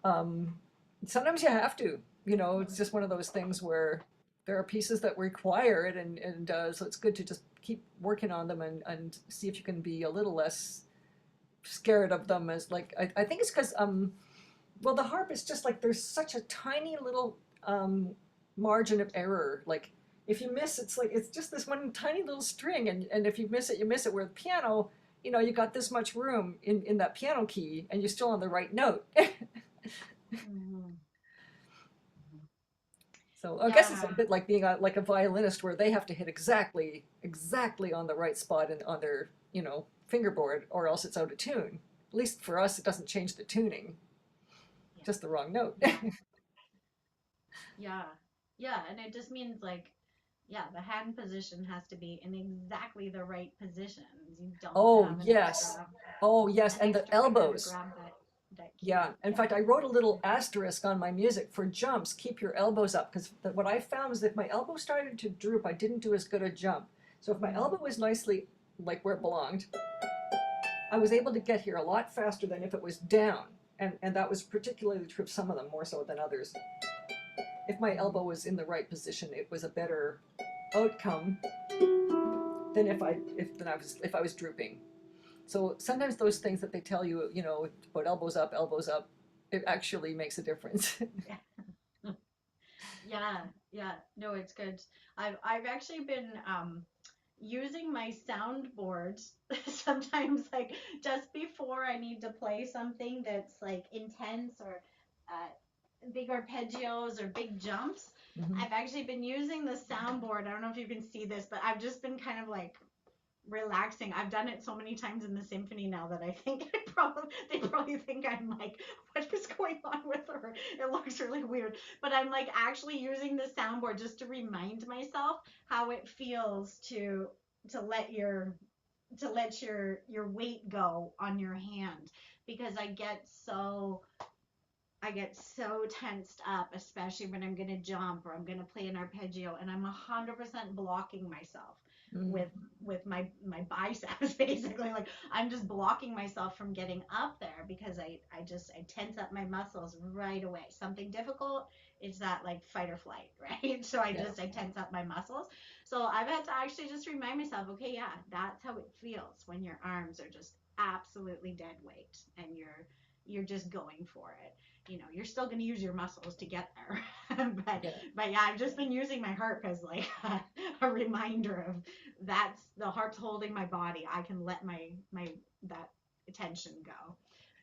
um, sometimes you have to. You know, it's just one of those things where there are pieces that require it, and so it's good to just keep working on them and see if you can be a little less scared of them. As like I think it's because well, the harp is just like there's such a tiny little margin of error. Like if you miss, it's like it's just this one tiny little string, and if you miss it, you miss it. Where the piano, you know, you got this much room in that piano key, and you're still on the right note. Mhm. So I guess it's a Yeah, bit like being like a violinist, where they have to hit exactly on the right spot and on their fingerboard, or else it's out of tune. At least for us, it doesn't change the tuning, yeah, just the wrong note. yeah, yeah, yeah, and it just means like, yeah, the hand position has to be in exactly the right positions. You don't Oh have yes, oh yes, an and the extra finger to elbows. grab that Yeah, key. in Yeah. fact, I wrote a little asterisk on my music for jumps. Keep your elbows up because what I found is if my elbow started to droop, I didn't do as good a jump. So if my Mm. elbow was nicely like where it belonged, I was able to get here a lot faster than if it was down. And that was particularly true of some of them more so than others. If my Mm. elbow was in the right position, it was a better outcome than if I was drooping. So sometimes those things that they tell you, put elbows up, it actually makes a difference. Yeah, yeah. No, it's good. I've actually been using my soundboard sometimes, like just before I need to play something that's like intense or big arpeggios or big jumps. Mhm. I've actually been using the soundboard. I don't know if you can see this, but I've just been kind of like relaxing. I've done it so many times in the symphony now that I think they probably think I'm like, what is going on with her? It looks really weird. But I'm like actually using the soundboard just to remind myself how it feels to let your your weight go on your hand, because I get so tensed up, especially when I'm gonna jump or I'm gonna play an arpeggio, and I'm 100% blocking myself Mm. with my biceps basically. Like I'm just blocking myself from getting up there because I tense up my muscles right away. Something difficult, it's that like fight or flight, right? So Yeah. I tense up my muscles. So I've had to actually just remind myself, okay, yeah, that's how it feels when your arms are just absolutely dead weight and you're just going for it. You're still going to use your muscles to get there. but Yeah. but yeah, I've just been using my harp as like a reminder of that's the harp's holding my body. I can let my that attention go.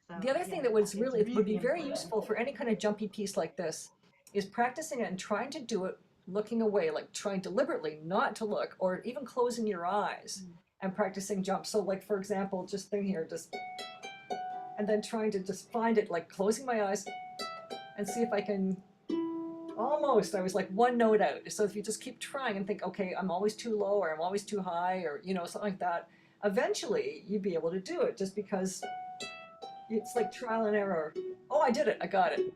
So The other yeah, thing that was it's really would really be very important. useful for any kind of jumpy piece like this is practicing it and trying to do it looking away, like trying deliberately not to look, or even closing your eyes Mm. and practicing jumps. So like for example, just thing here, just and then trying to just find it, like closing my eyes and see if I can almost, I was like one note out. So if you just keep trying and think, okay, I'm always too low or I'm always too high or, something like that, eventually you'd be able to do it just because it's like trial and error. Oh, I did it. I got it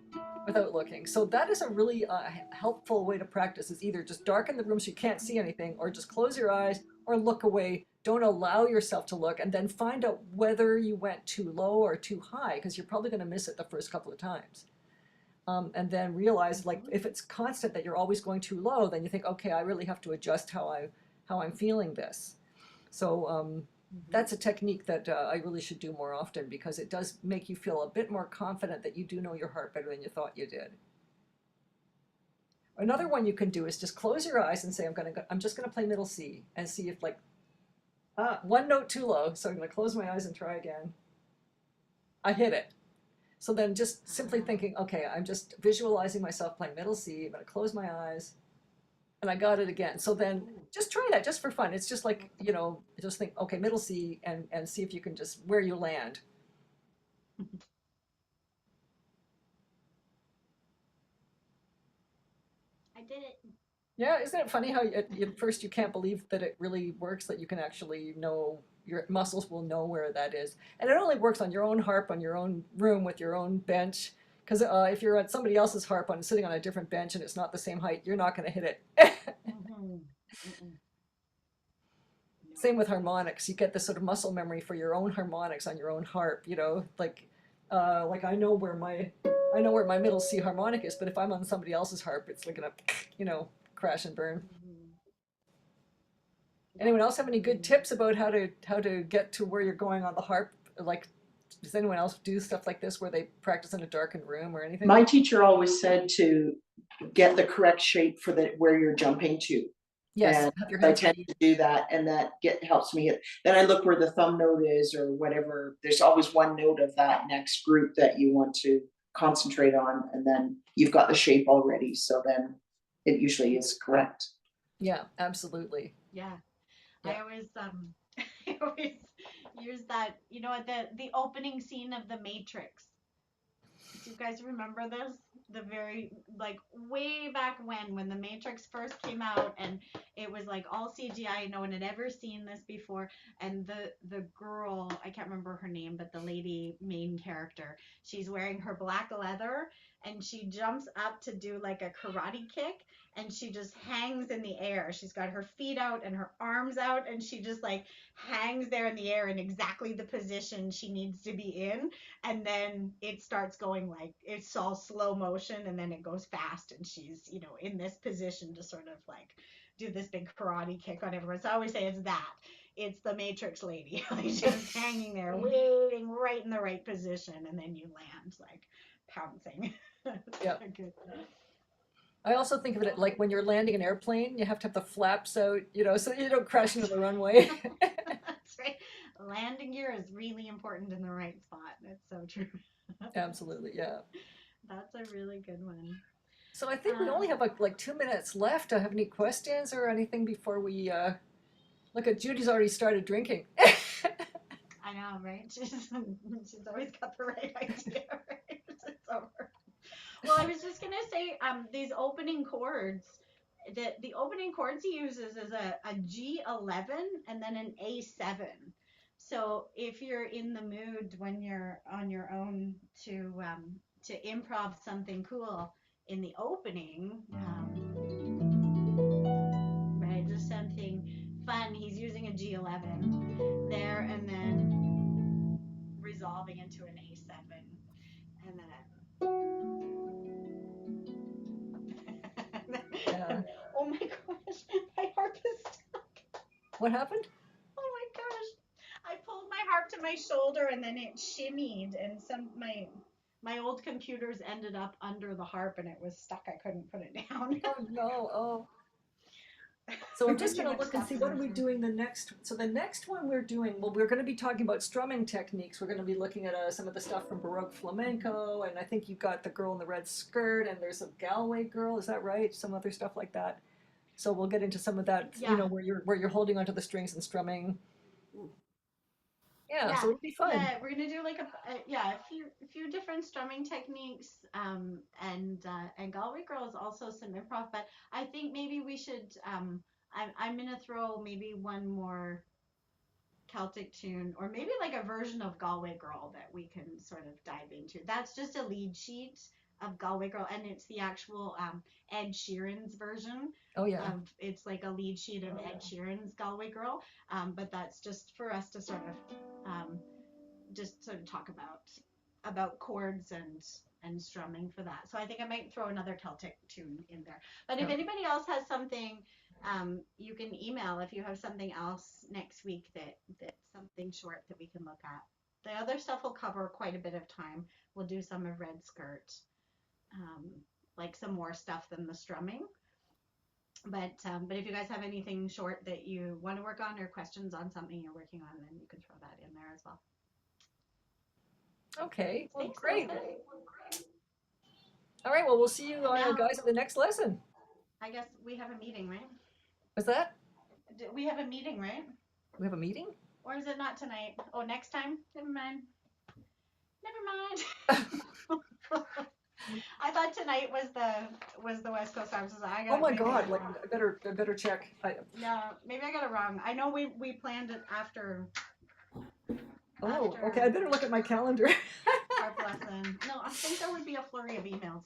without looking. So that is a really helpful way to practice is either just darken the room so you can't see anything or just close your eyes or look away. Don't allow yourself to look and then find out whether you went too low or too high because you're probably going to miss it the first couple of times. And then realize like Mhm. if it's constant that you're always going too low, then you think, okay, I really have to adjust how I'm feeling this. So Mhm. that's a technique that I really should do more often because it does make you feel a bit more confident that you do know your heart better than you thought you did. Another Mhm. one you can do is just close your eyes and say, I'm just gonna play middle C and see if like one note too low. So I'm gonna close my eyes and try again. I hit it. So then just simply Ah. thinking, okay, I'm just visualizing myself playing middle C. I'm gonna close my eyes and I got it again. So then Ooh, just try that just for fun. It's just like, that's you know, just think, okay, middle C and see if you can just where you land. I did it. Yeah, isn't it funny how at first you can't believe that it really works, that you can actually know your muscles will know where that is. And it only works on your own harp, on your own room with your own bench. Because if you're at somebody else's harp on sitting on a different bench and it's not the same height, you're not going to hit it. Mhm. Mm-mm. No. Same with harmonics. You get this sort of muscle memory for your own harmonics on your own harp. You know, like I know where my middle C harmonic is, but if I'm on somebody else's harp, it's like gonna, you know, crash and burn. Mhm. Yeah. Anyone else have any good Mhm. tips about how to get to where you're going on the harp? Like, does anyone else do stuff like this where they practice in a darkened room or anything? My teacher always said to get the correct shape for the where you're jumping to. Yes, And have your I hands tend free. to do that, and that helps me. Then I look where the thumb note is or whatever. There's always one note of that next group that you want to concentrate on, and then you've got the shape already. So then it usually is correct. Yeah, absolutely. Yeah. Yeah. I always I always use that, the opening scene of The Matrix. Do you guys remember this? The very like way back when The Matrix first came out, and it was like all CGI. No one had ever seen this before. And the girl, I can't remember her name, but the lady main character, she's wearing her black leather, and she jumps up to do like a karate kick, and she just hangs in the air. She's got her feet out and her arms out, and she just like hangs there in the air in exactly the position she needs to be in. And then it starts going like it's all slow motion, and then it goes fast, and she's in this position to sort of like do this big karate kick on everyone. So I always say it's the Matrix lady. Like just hanging there waiting right in the right position, and then you land like pouncing. Yeah. Good. I also think of it like when you're landing an airplane, you have to have the flaps out, you know, so you don't crash into the runway. That's right. Landing gear is really important in the right spot. That's so true. Absolutely, yeah. That's a really good one. So I think we only Um, have like 2 minutes left. Do you have any questions or anything before we look at Judy's already started drinking? I know, right? She's always got the right idea, right? It's over. Well, I was just gonna say, these opening chords, the opening chords he uses is a G11 and then an A7. So if you're in the mood when you're on your own to improv something cool in the opening, right? Just something fun. He's using a G11 there, and then resolving into an A7, and Yeah. then oh my gosh, my harp is stuck. What happened? Oh my gosh, I pulled my harp to my shoulder, and then it shimmied, and my old computers ended up under the harp, and it was stuck. I couldn't put it down. Oh no. Oh. So I'm just Too going to much look and stuff see in what are this we room. doing the next. So the next one we're doing, well, we're going to be talking about strumming techniques. We're going to be looking at some of the stuff from Baroque flamenco, and I think you've got the girl in the red skirt, and there's a Galway girl. Is that right? Some other stuff like that. So we'll get into some of that, you Yeah, know, where you're holding onto the strings and strumming. Yeah, yeah, so it'll be fun. yeah. We're gonna do like a few different strumming techniques, and Galway Girl is also some improv. But I think maybe we should. I'm gonna throw maybe one more Celtic tune, or maybe like a version of Galway Girl that we can sort of dive into. That's just a lead sheet of Galway Girl, and it's the actual Ed Sheeran's version Oh yeah. of it's like a lead sheet of Ed Sheeran's Galway Girl. But that's just for us to sort of talk about chords and strumming for that. So I think I might throw another Celtic tune in there. But if Okay. anybody else has something, you can email if you have something else next week that's something short that we can look at. The other stuff will cover quite a bit of time. We'll do some of Red Skirt, like some more stuff than the strumming. But if you guys have anything short that you want to work on or questions on something you're working on, then you can throw that in there as well. Okay, well, Thanks, great. Elizabeth. All right, well, we'll see you Now- guys at the next lesson. I guess we have a meeting, right? Was that? We have a meeting, right? We have a meeting? Or is it not tonight? Oh, next time? Never mind. Never mind. I thought tonight was the West Coast Times. I got Oh my maybe I God, got like, wrong. I better check. No, maybe I got it wrong. I know we planned it after Oh, After- okay, I better look at my calendar. our lesson. No, I think there would be a flurry of emails.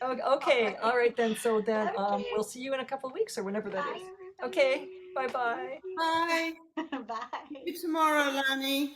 Okay, all right then, so then, Okay. we'll see you in a couple of weeks or whenever that Bye, is. everybody. Okay, bye-bye. Bye. Bye. See you tomorrow, Lanny.